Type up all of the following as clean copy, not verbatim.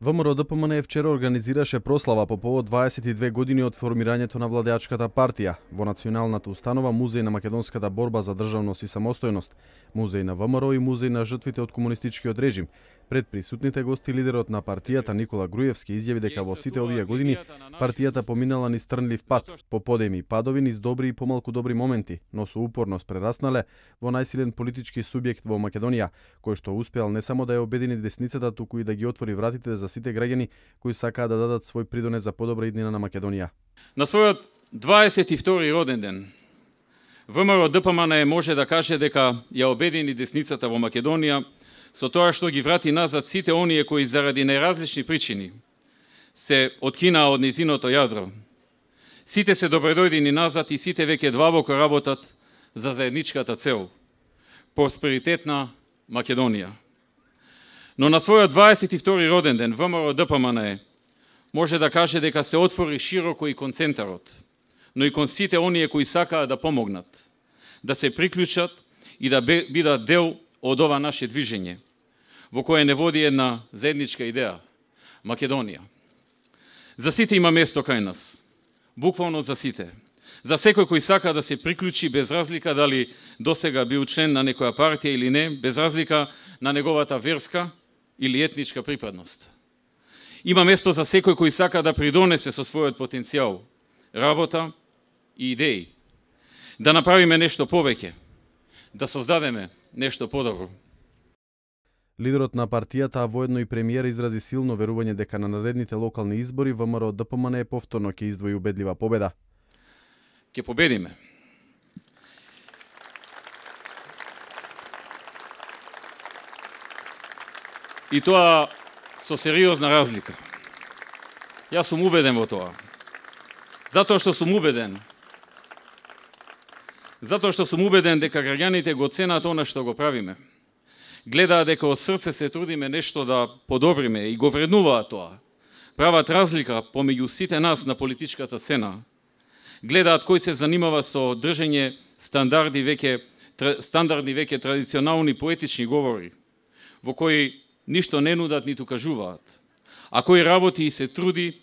ВМРО-ДПМНЕ вчера организираше прослава по повод 22 години од формирањето на владеачката партија во Националната установа Музеј на македонската борба за државност и самостојност, Музеј на ВМРО и Музеј на жртвите од комунистичкиот режим. Пред присутните гости лидерот на партијата Никола Груевски изјави дека во сите овие години партијата поминала низ трнлив пат, по подеми и падови, низ добри и помалку добри моменти, но со упорност прераснале во најсилен политички субјект во Македонија, кој што успеал не само да ја обедини десницата, туку и да ги отвори вратите за сите граѓани кои сакаат да дадат свој придонес за подобра иднина на Македонија. На својот 22 роден ден, ВМРО-ДПМНЕ може да каже дека ја обедини десницата во Македонија со тоа што ги врати назад сите оние кои заради најразлични причини се откинаа од незиното јадро. Сите се добредојдени назад и сите веќе длабоко работат за заедничката цел – просперитетна Македонија. Но на својот 22 роден ден ВМРО-ДПМНЕ може да каже дека се отвори широко и кон центарот, но и кон сите оние кои сакаат да помогнат, да се приклучат и да бидат дел од ова наше движење, во кое не води една заедничка идеја – Македонија. За сите има место кај нас, буквално за сите. За секој кој сака да се приклучи без разлика дали досега бил член на некоја партија или не, без разлика на неговата верска или етничка припадност. Има место за секој кој сака да придонесе со својот потенцијал, работа и идеи, да направиме нешто повеќе, да создадеме нешто подобро. Лидерот на партијата, а воедно и премиер, изрази силно верување дека на наредните локални избори ВМРО-ДПМНЕ повторно ќе издвои убедлива победа. Ќе победиме. И тоа со сериозна разлика. Јас сум убеден во тоа. Затоа што сум убеден дека граѓаните го ценат она што го правиме. Гледаат дека од срце се трудиме нешто да подобриме и го вреднуваат тоа. Прават разлика помеѓу сите нас на политичката сцена. Гледаат кој се занимава со држење стандардни веќе традиционални поетични говори, во кои ништо не нудат ниту кажуваат, а кој работи и се труди,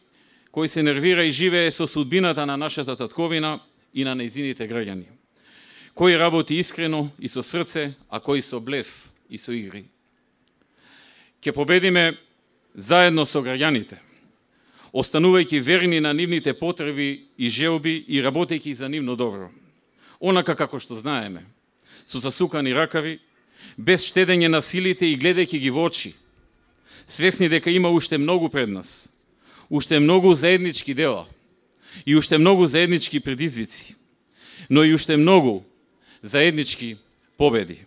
кој се нервира и живее со судбината на нашата татковина и на нејзините граѓани. Кој работи искрено и со срце, а кој со блеф и со игри. Ќе победиме заедно со граѓаните, останувајќи верни на нивните потреби и желби и работејќи за нивно добро. Онака како што знаеме, со засукани ракави, без штедење на силите и гледајќи ги во очи, свесни дека има уште многу пред нас, уште многу заеднички дела и уште многу заеднички предизвици, но и уште многу заеднички победи.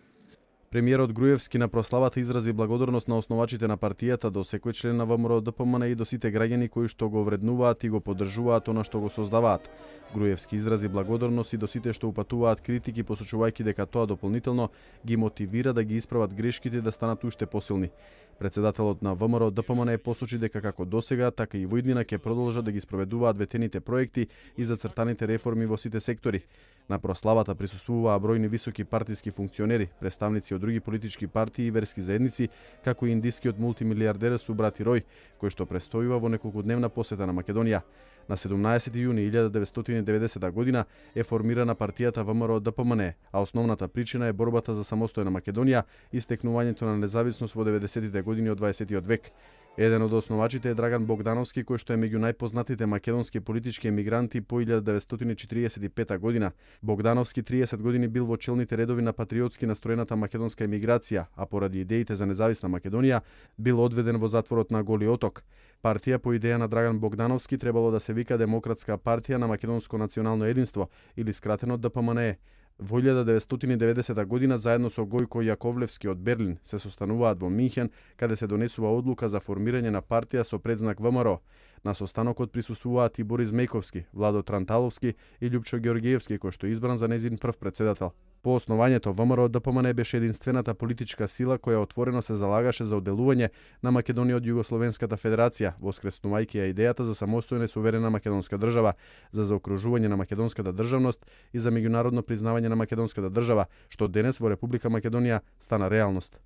Премиерот Груевски на прославата изрази благодарност на основачите на партијата, до секој член на ВМРО-ДПМНЕ и до сите граѓани кои што го вреднуваат и го поддржуваат она што го создаваат. Груевски изрази благодарност и до сите што упатуваат критики, посочувајќи дека тоа дополнително ги мотивира да ги исправат грешките и да станат уште посилни. Председателот на ВМРО-ДПМНЕ посочи дека како досега, така и во иднина ќе продолжат да ги спроведуваат ветените проекти и зацртаните реформи во сите сектори. На прославата присуствуваа бројни високи партиски функционери, представници од други политички партии и верски заедници, како и индискиот мултимилијардер Субрати Рој, кој што престојува во неколкудневна посета на Македонија. На 17 јуни 1990 година е формирана партијата ВМРО-ДПМНЕ, а основната причина е борбата за самостојна Македонија и стекнувањето на независност во 90-тите години од 20-тиот век. Еден од основачите е Драган Богдановски, кој што е меѓу најпознатите македонски политички емигранти по 1945 година. Богдановски 30 години бил во челните редови на патриотски настроената македонска емиграција, а поради идеите за независна Македонија бил одведен во затворот на Голи оток. Партија по идеја на Драган Богдановски требало да се вика Демократска партија на македонско национално единство или скратено ДПМНЕ. Во 1990 година заедно со Гојко Јаковлевски од Берлин се состануваат во Минхен, каде се донесува одлука за формирање на партија со предзнак ВМРО. На состанокот присуствуваат и Борис Мејковски, Владо Транталовски и Љупчо Ѓоргиевски, кој што е избран за нејзин прв председател. По основањето, ВМРО-ДПМНЕ беше единствената политичка сила која отворено се залагаше за одделување на Македонија од Југословенската федерација, воскреснувајќи ја идејата за самостојна и суверена македонска држава, за заокружување на македонската државност и за меѓународно признавање на македонската држава, што денес во Република Македонија стана реалност.